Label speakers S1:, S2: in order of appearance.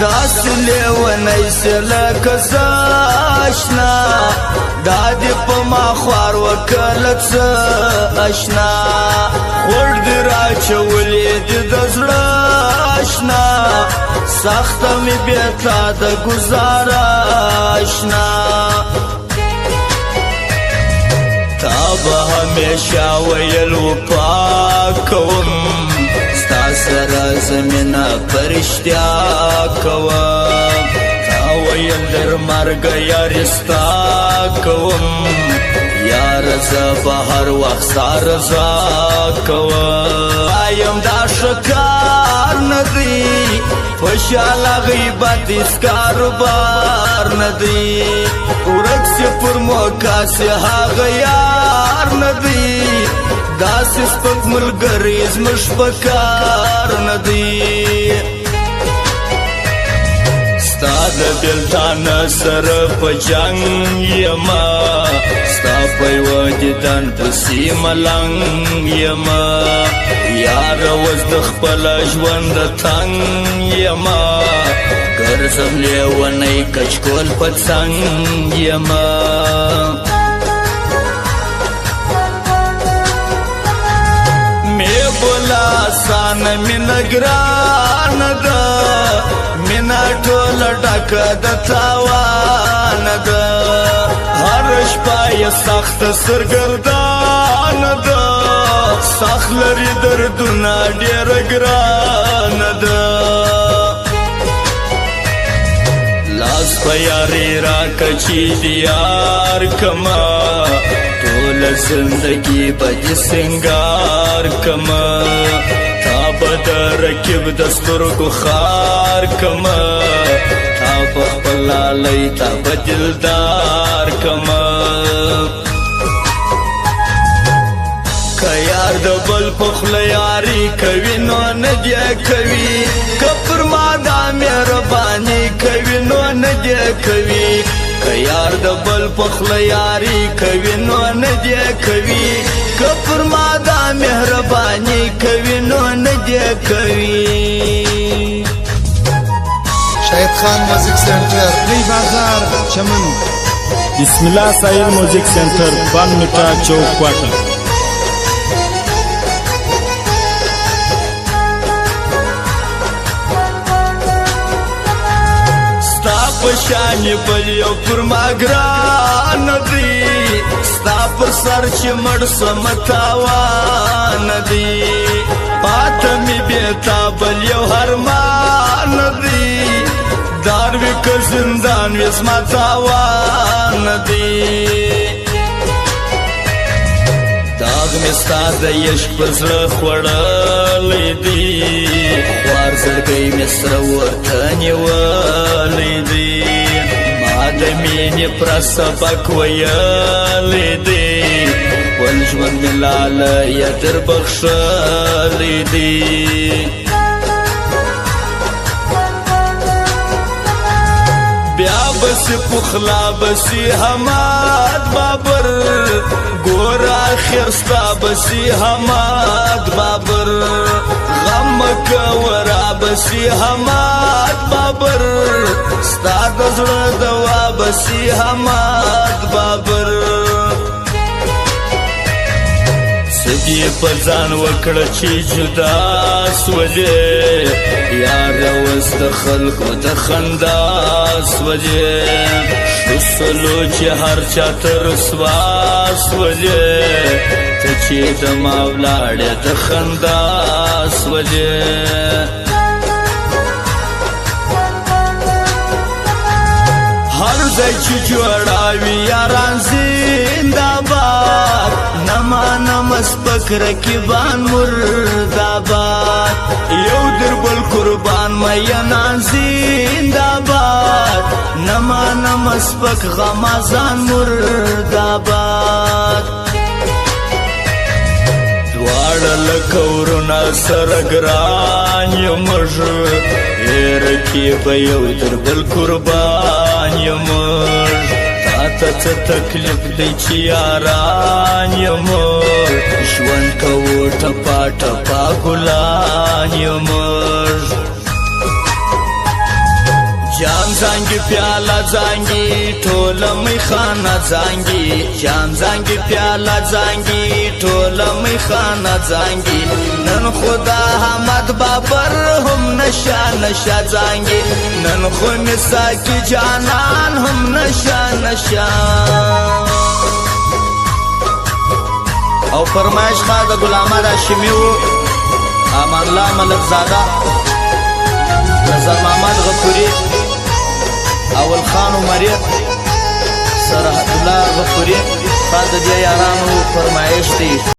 S1: داس لیونی سلک زاشنا دادی پا ما خوار وکلت اشنا خور دی را چولی دی دزراشنا سخت می بیتا دا گزاراشنا تابا همیشا ویلو پاکوم ستا سر زمینا پرشتیا کوم تا ویل در مرگ یارستا کوم یار زبا هر وقت سارزا کوم آیم دا شکار ندی خوشالا غیبت اس کاروبار ندی ورک سے پر موقع سے ها یار ندی داس سپک ملګریز مش پکار ندی ستا د بلتان سر په جنگ یما ستا په وجدان پسې ملنګ یما یار وز د خپل ژوند تنګ یما ګرځم لیونی کچکول په څنګ یما بولا سان من گران دا منا ټول ډک د تاوان دا هر شپه سخت سرګردان دا سخت لري دردونه ډېر ګران دا لاس په یاري را کچی دیار کما ټول زندگی بج سنگار کما تا بد رکب دسترګو خار کما تا په لالی تا بدلدار کما کيار د بل پخله یاری کوي نو نه دی کوي کفر ما دا مهرباني کوي نو نه دی کوي کيار د بل پخله یاری کوي نو نه دی کوي کفر ما دا مهرباني کوي نو نه دی کوي
S2: شاهد خان موزیک سنټر
S3: دی بازار چمن بسم الله سایل موزیک سنټر بان میټا چوک کوټه
S1: پشانی بل یو پر ما گران دی ستا پر سر چې مړ سم تاوان دی پاته می بیتا بل یو هرمان دی دار وی که زندان وی زما تاوان دی داغ می ستا د عشق پر زړه خوړلی دی خوار زړګی می سره ورته نیولی دی ما د مینې پر سبق ویلی دی خپل ژوند مې لاله یا در بخښلی دی بیا بسی پخلا بسی حماد بابر گور آخر ستا بسی حماد بابر غم کورا بسی حماد بابر ستا دزړه دوا بسی حماد بابر سدی پر ځان وکړه چې جدا سولې یار اوس د خلکو د خندا سولې شسلو چې هر چا ته رسوا سولې ته چې د ما ولاړې د خندا سولې هر ځای چې جوړاوي یاران زنده‌باد نما سپک رکیبان مرداباد یو در بل قربان میانان زنده‌باد نما سپک غمازان مرداباد دواړه لکورونه سره ګران یمږ هېر کې به یو در بل قربان یمږ تا ته تکلیف دی چې یاران یمږ ژوند کوو ټپا ټپا ګلان یمږ جام زنگی پیاله زنگی ټوله میخانه زنگی جام زنگی پیاله زنگی ټوله میخانه زنگی نن خدا حمد بابر هم نشا نشا زنگی نن خو مساکی جانان هم نشا نشا او فرمایش خواه دا غلام احمد هاشمی و امان الله ملک زاده نظر محمد غفوری اول خان و مرید سرحد الله غفوری خواه دا دی یارانو فرمایش دی